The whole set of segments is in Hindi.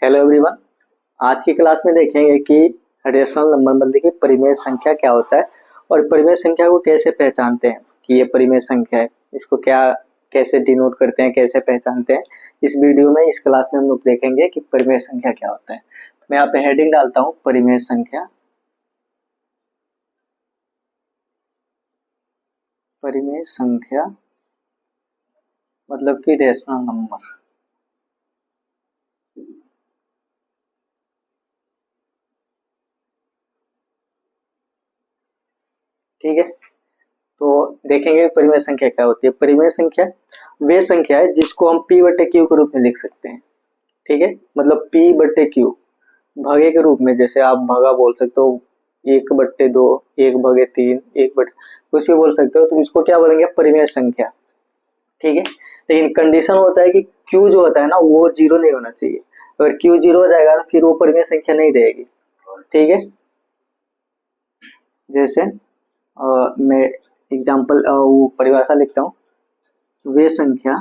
Hello everyone. आज की क्लास में देखेंगे कि रेशनल नंबर मतलब कि परिमेय संख्या क्या होता है और परिमेय संख्या को कैसे पहचानते हैं कि ये परिमेय संख्या है, इसको क्या कैसे डिनोट करते हैं, कैसे पहचानते हैं। इस वीडियो में इस क्लास में हम लोग देखेंगे कि परिमेय संख्या क्या होता है। तो मैं यहाँ पे हेडिंग डालता हूँ परिमेय संख्या। परिमेय संख्या मतलब कि रेशनल नंबर। ठीक है, तो देखेंगे परिमेय संख्या क्या होती है। परिमेय संख्या वे संख्या है जिसको हम p बटे क्यू के रूप में लिख सकते हैं। ठीक है, मतलब p बटे क्यू भागे के रूप में, जैसे आप भागा बोल सकते हो, 1/2, 1/3, 1/, कुछ भी बोल सकते हो। तो इसको क्या बोलेंगे? परिमेय संख्या। ठीक है, लेकिन कंडीशन होता है कि q जो होता है ना वो जीरो नहीं होना चाहिए। अगर q जीरो हो जाएगा तो फिर वो परिमेय संख्या नहीं रहेगी। ठीक है, जैसे मैं एग्जाम्पल वो परिभाषा लिखता हूँ। वे संख्या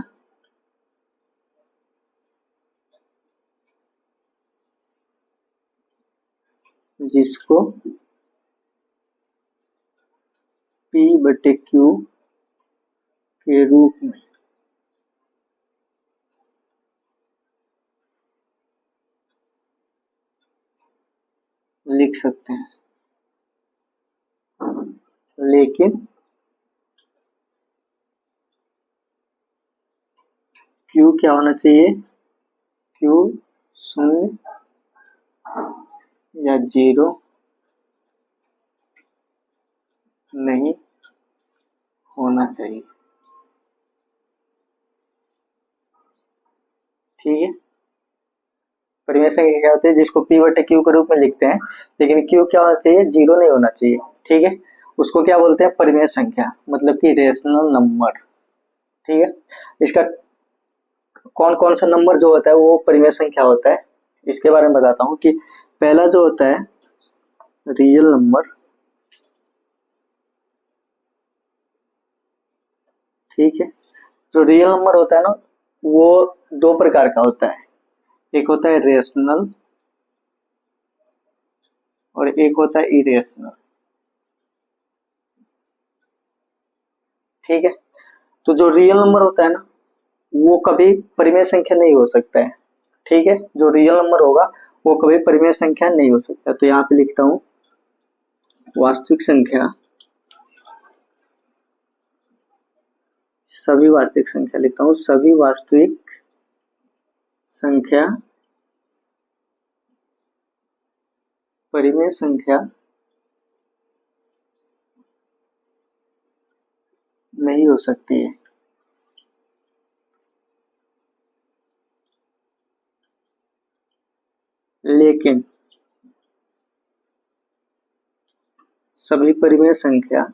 जिसको p बटे q के रूप में लिख सकते हैं, लेकिन q क्या होना चाहिए? q शून्य या जीरो नहीं होना चाहिए। ठीक है, परिमेय संख्या क्या होती है? जिसको p बटे q के रूप में लिखते हैं, लेकिन q क्या होना चाहिए? जीरो नहीं होना चाहिए। ठीक है, उसको क्या बोलते हैं? परिमेय संख्या, मतलब कि रेशनल नंबर। ठीक है, इसका कौन कौन सा नंबर जो होता है वो परिमेय संख्या होता है, इसके बारे में बताता हूँ। कि पहला जो होता है रियल नंबर। ठीक है, जो रियल नंबर होता है ना वो दो प्रकार का होता है। एक होता है रेशनल और एक होता है इरेशनल। ठीक है, तो जो रियल नंबर होता है ना वो कभी परिमेय संख्या नहीं हो सकता है। ठीक है, जो रियल नंबर होगा वो कभी परिमेय संख्या नहीं हो सकता। तो यहाँ पे लिखता हूँ वास्तविक संख्या, सभी वास्तविक संख्या लिखता हूँ, सभी वास्तविक संख्या परिमेय संख्या नहीं हो सकती है। लेकिन सभी परिमेय संख्या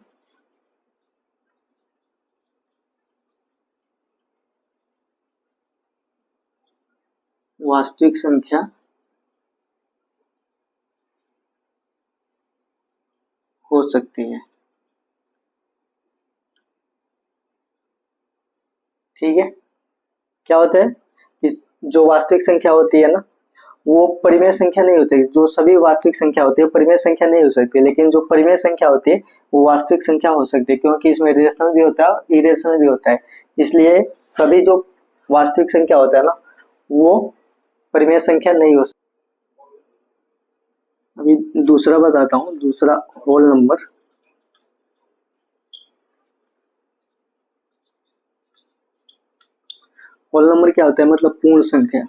वास्तविक संख्या हो सकती है। ठीक है, क्या होता है कि जो वास्तविक संख्या होती है ना वो परिमेय संख्या नहीं होती। जो सभी वास्तविक संख्या होती है परिमेय संख्या नहीं हो सकती, लेकिन जो परिमेय संख्या होती है वो वास्तविक संख्या हो सकती है, क्योंकि इसमें रेशनल भी होता है और इरेशनल भी होता है। इसलिए सभी जो वास्तविक संख्या होता है ना वो परिमेय संख्या नहीं हो सकती। अभी दूसरा बताता हूँ, दूसरा होल नंबर। होल नंबर क्या होता है? मतलब पूर्ण संख्या।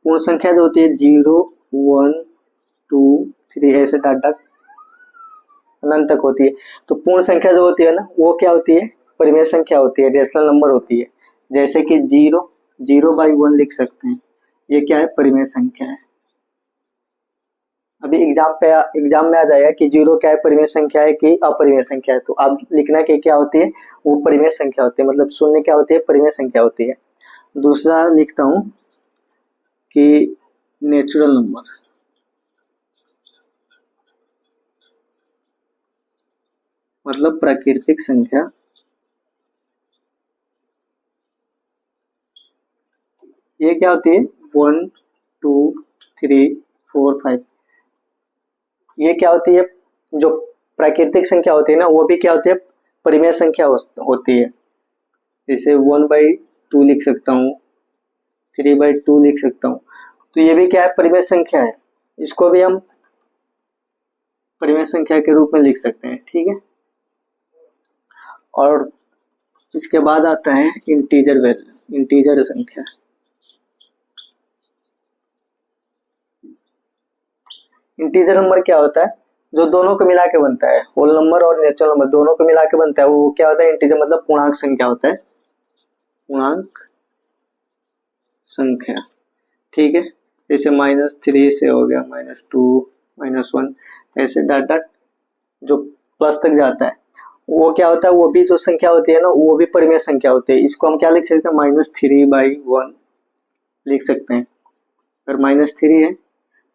पूर्ण संख्या जो होती है 0, 1, 2, 3 ऐसे डाट डाट अनंत तक होती है। तो पूर्ण संख्या जो होती है ना वो क्या होती है? परिमेय संख्या होती है, रेशनल नंबर होती है। जैसे कि 0/1 लिख सकते हैं, ये क्या है? परिमेय संख्या है। अभी एग्जाम में आ जाएगा कि जीरो क्या है? परिमेय संख्या है कि अपरिमेय संख्या है। तो आप लिखना कि क्या होती है? वो परिमेय संख्या होती है, मतलब शून्य क्या होती है? परिमेय संख्या होती है। दूसरा लिखता हूँ कि नेचुरल नंबर, मतलब प्राकृतिक संख्या। ये क्या होती है 1 2 3 4 5। ये क्या होती है, जो प्राकृतिक संख्या होती है ना वो भी क्या होती है परिमेय संख्या होती है। जैसे 1/2 लिख सकता हूँ, 3/2 लिख सकता हूँ। तो ये भी क्या है परिमेय संख्या है, इसको भी हम परिमेय संख्या के रूप में लिख सकते हैं। ठीक है, और इसके बाद आता है इंटीजर वैल्यू, इंटीजर संख्या। इंटीजर नंबर क्या होता है, जो दोनों को मिला के बनता है, होल नंबर और नेचुरल नंबर दोनों को मिला के बनता है, वो क्या होता है इंटीजर, मतलब पूर्णांक संख्या होता है, पूर्णांक संख्या। ठीक है, जैसे -3 से हो गया -2 -1, ऐसे डॉट डॉट जो प्लस तक जाता है वो क्या होता है, वो भी जो संख्या होती है ना वो भी परिमेय संख्या होती है। इसको हम क्या लिख सकते हैं -3/1 लिख सकते हैं। अगर -3 है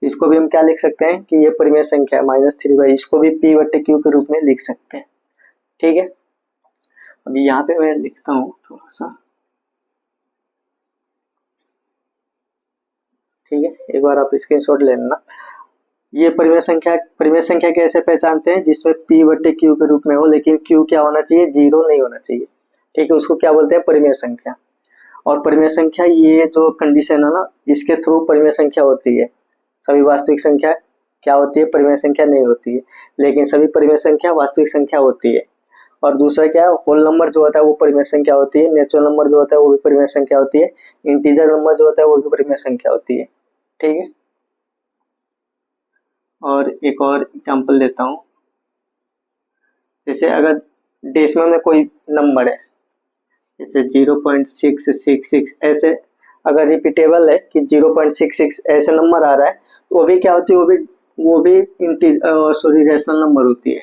इसको भी हम क्या लिख सकते हैं कि ये परिमेय संख्या है -3/, इसको भी p/q के रूप में लिख सकते हैं। ठीक है, अभी यहाँ पे मैं लिखता हूँ थोड़ा सा। ठीक है, एक बार आप स्क्रीनशॉट ले लेना। ये परिमेय संख्या कैसे पहचानते हैं, जिसमें p/q के रूप में हो लेकिन q क्या होना चाहिए, 0 नहीं होना चाहिए। ठीक है, उसको क्या बोलते हैं परिमेय संख्या। और परिमेय संख्या ये जो कंडीशन है ना इसके थ्रू परिमेय संख्या होती है। सभी वास्तविक संख्या क्या होती है परिमेय संख्या नहीं होती है, लेकिन सभी परिमेय संख्या वास्तविक संख्या होती है। और दूसरा क्या है, होल नंबर जो होता है वो परिमेय संख्या होती है, नेचुरल नंबर जो होता है वो भी परिमेय संख्या होती है, इंटीजर नंबर जो होता है वो भी परिमेय संख्या होती है। ठीक है, और एक और एग्जांपल लेता हूँ। जैसे अगर डेसिमल में कोई नंबर है, जैसे 0.666, ऐसे अगर रिपीटेबल है कि 0.66 ऐसे नंबर आ रहा है तो वो भी क्या होती है, वो भी रेशनल नंबर होती है।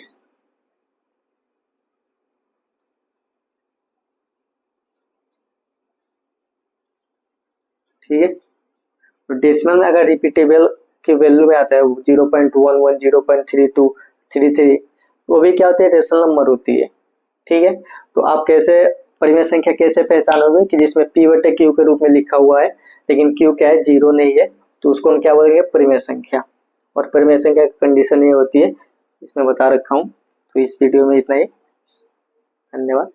ठीक है, तो डेसिमल में अगर रिपीटेबल की वैल्यू में आता है 0.11 0.32 33, वो भी क्या होती है रेशनल नंबर होती है। ठीक है, तो आप कैसे परिमेय संख्या कैसे पहचानोगे कि जिसमें p/q के रूप में लिखा हुआ है लेकिन q क्या है 0 नहीं है, तो उसको हम क्या बोलेंगे परिमेय संख्या। और परिमेय संख्या की कंडीशन ये होती है इसमें बता रखा हूँ। तो इस वीडियो में इतना ही, धन्यवाद।